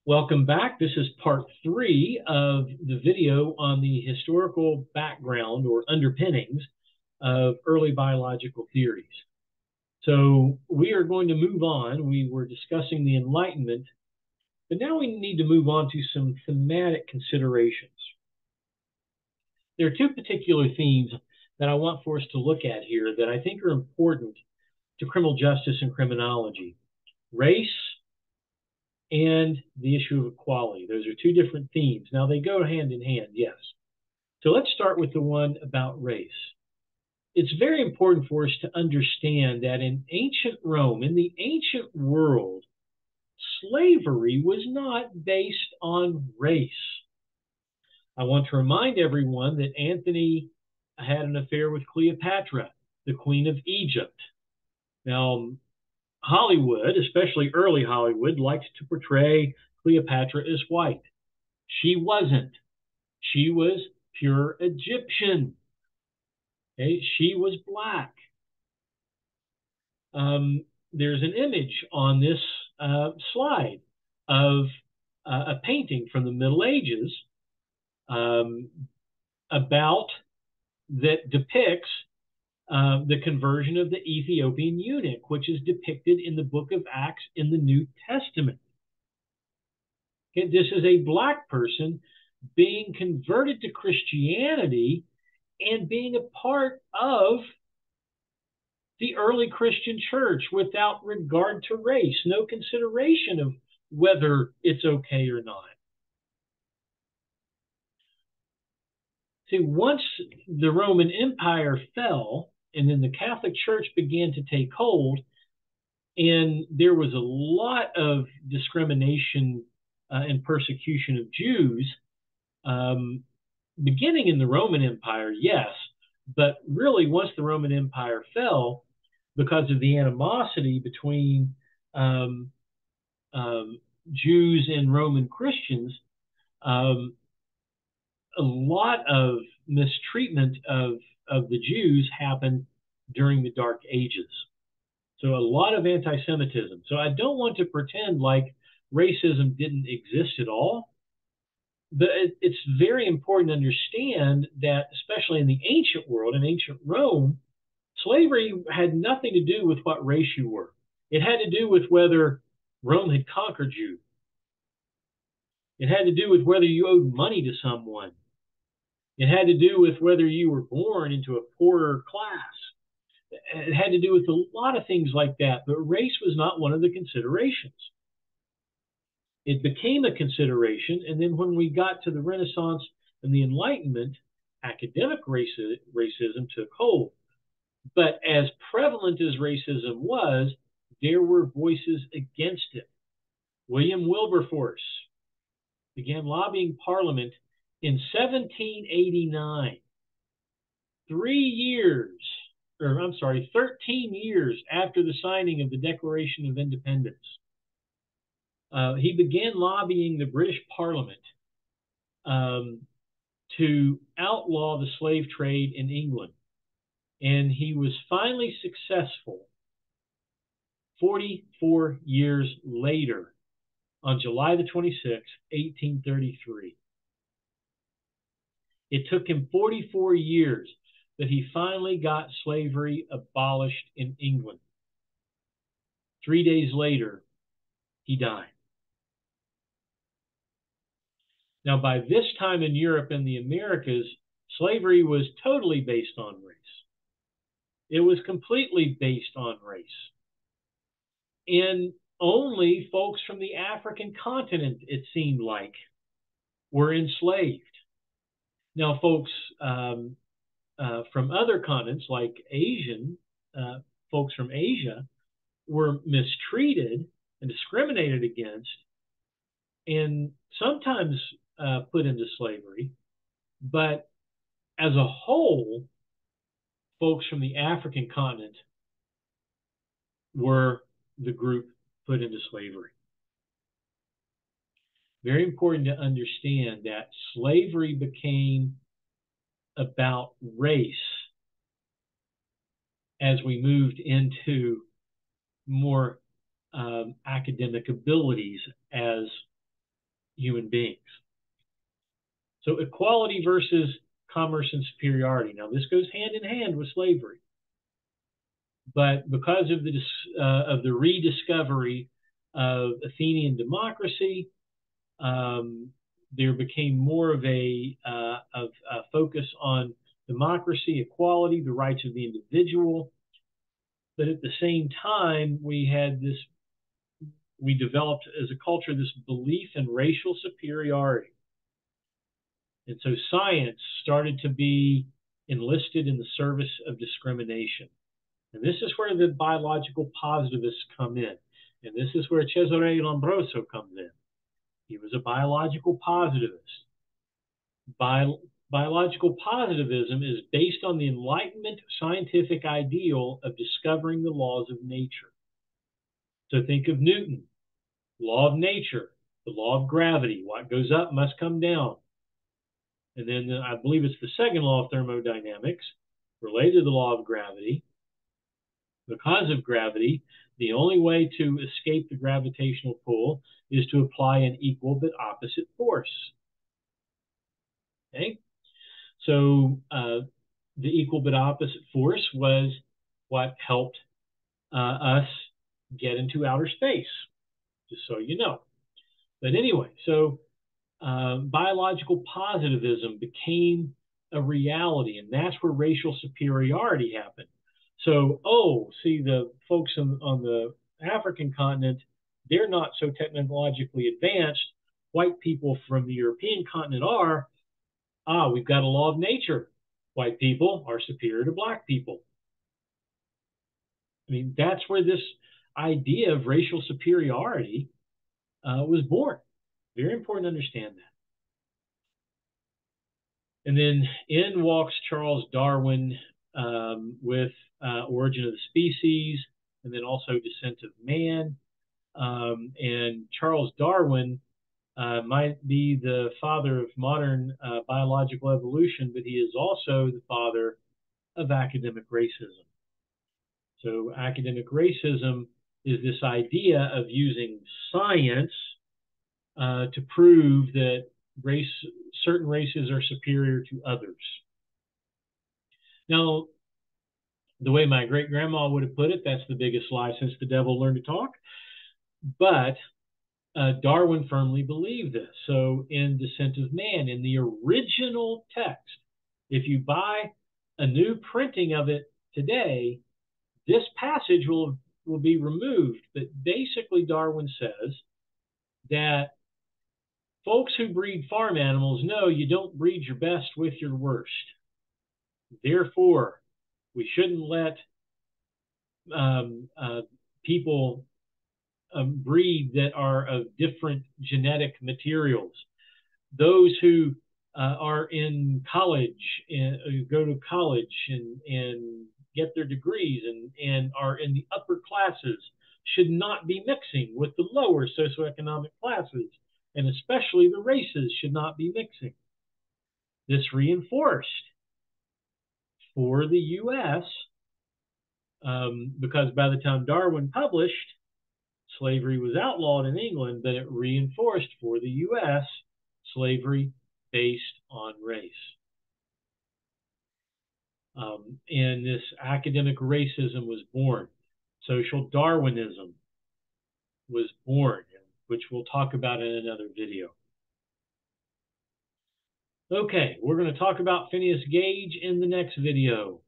Welcome back. This is part 3 of the video on the historical background or underpinnings of early biological theories. So we are going to move on. We were discussing the Enlightenment, but now we need to move on to some thematic considerations. There are two particular themes that I want for us to look at here that I think are important to criminal justice and criminology: race and the issue of equality. Those are two different themes. Now, they go hand in hand, yes. So let's start with the one about race. It's very important for us to understand that in ancient Rome, in the ancient world, slavery was not based on race. I want to remind everyone that Antony had an affair with Cleopatra, the Queen of Egypt. Now, Hollywood, especially early Hollywood, likes to portray Cleopatra as white. She wasn't. She was pure Egyptian. Okay? She was black. There's an image on this slide of a painting from the Middle Ages about that depicts the conversion of the Ethiopian eunuch, which is depicted in the book of Acts in the New Testament. Okay, this is a black person being converted to Christianity and being a part of the early Christian church without regard to race, no consideration of whether it's okay or not. See, once the Roman Empire fell and then the Catholic Church began to take hold, and there was a lot of discrimination and persecution of Jews, beginning in the Roman Empire, yes, but really once the Roman Empire fell, because of the animosity between Jews and Roman Christians, a lot of mistreatment of the Jews happened during the Dark Ages. So a lot of anti-Semitism. So I don't want to pretend like racism didn't exist at all, but it's very important to understand that, especially in the ancient world, in ancient Rome, slavery had nothing to do with what race you were. It had to do with whether Rome had conquered you. It had to do with whether you owed money to someone. It had to do with whether you were born into a poorer class. It had to do with a lot of things like that, but race was not one of the considerations. It became a consideration, and then when we got to the Renaissance and the Enlightenment, academic racism took hold. But as prevalent as racism was, there were voices against it. William Wilberforce began lobbying Parliament in 1789, 13 years after the signing of the Declaration of Independence. He began lobbying the British Parliament to outlaw the slave trade in England. And he was finally successful 44 years later on July the 26th, 1833. It took him 44 years, but he finally got slavery abolished in England. 3 days later, he died. Now, by this time in Europe and the Americas, slavery was totally based on race. It was completely based on race. And only folks from the African continent, it seemed like, were enslaved. Now, folks from other continents, like folks from Asia, were mistreated and discriminated against and sometimes put into slavery. But as a whole, folks from the African continent were the group put into slavery. Very important to understand that slavery became about race as we moved into more academic abilities as human beings. So equality versus commerce and superiority. Now this goes hand in hand with slavery, but because of the rediscovery of Athenian democracy, there became more of a focus on democracy, equality, the rights of the individual. But at the same time, we developed as a culture this belief in racial superiority. And so science started to be enlisted in the service of discrimination. And this is where the biological positivists come in. And this is where Cesare Lombroso comes in. He was a biological positivist. Biological positivism is based on the Enlightenment scientific ideal of discovering the laws of nature. So think of Newton, law of nature, the law of gravity. What goes up must come down. And then I believe it's the second law of thermodynamics related to the law of gravity. Because of gravity, the only way to escape the gravitational pull is to apply an equal but opposite force. Okay? So the equal but opposite force was what helped us get into outer space, just so you know. But anyway, so biological positivism became a reality, and that's where racial superiority happened. So, see, the folks on the African continent, they're not so technologically advanced. White people from the European continent are. We've got a law of nature. White people are superior to black people. I mean, that's where this idea of racial superiority was born. Very important to understand that. And then in walks Charles Darwin with Origin of the Species, and then also Descent of Man. And Charles Darwin might be the father of modern biological evolution, but he is also the father of academic racism. So academic racism is this idea of using science to prove that certain races are superior to others. Now, the way my great grandma would have put it, that's the biggest lie since the devil learned to talk. But Darwin firmly believed this. So in Descent of Man, in the original text, if you buy a new printing of it today, this passage will be removed. But basically, Darwin says that folks who breed farm animals know you don't breed your best with your worst. Therefore, we shouldn't let people breed that are of different genetic materials. Those who are in college, go to college and get their degrees and are in the upper classes should not be mixing with the lower socioeconomic classes, and especially the races should not be mixing. This reinforced for the U.S. Because by the time Darwin published, slavery was outlawed in England, but it reinforced for the U.S. slavery based on race. And this academic racism was born. Social Darwinism was born, which we'll talk about in another video. Okay, we're going to talk about Phineas Gage in the next video.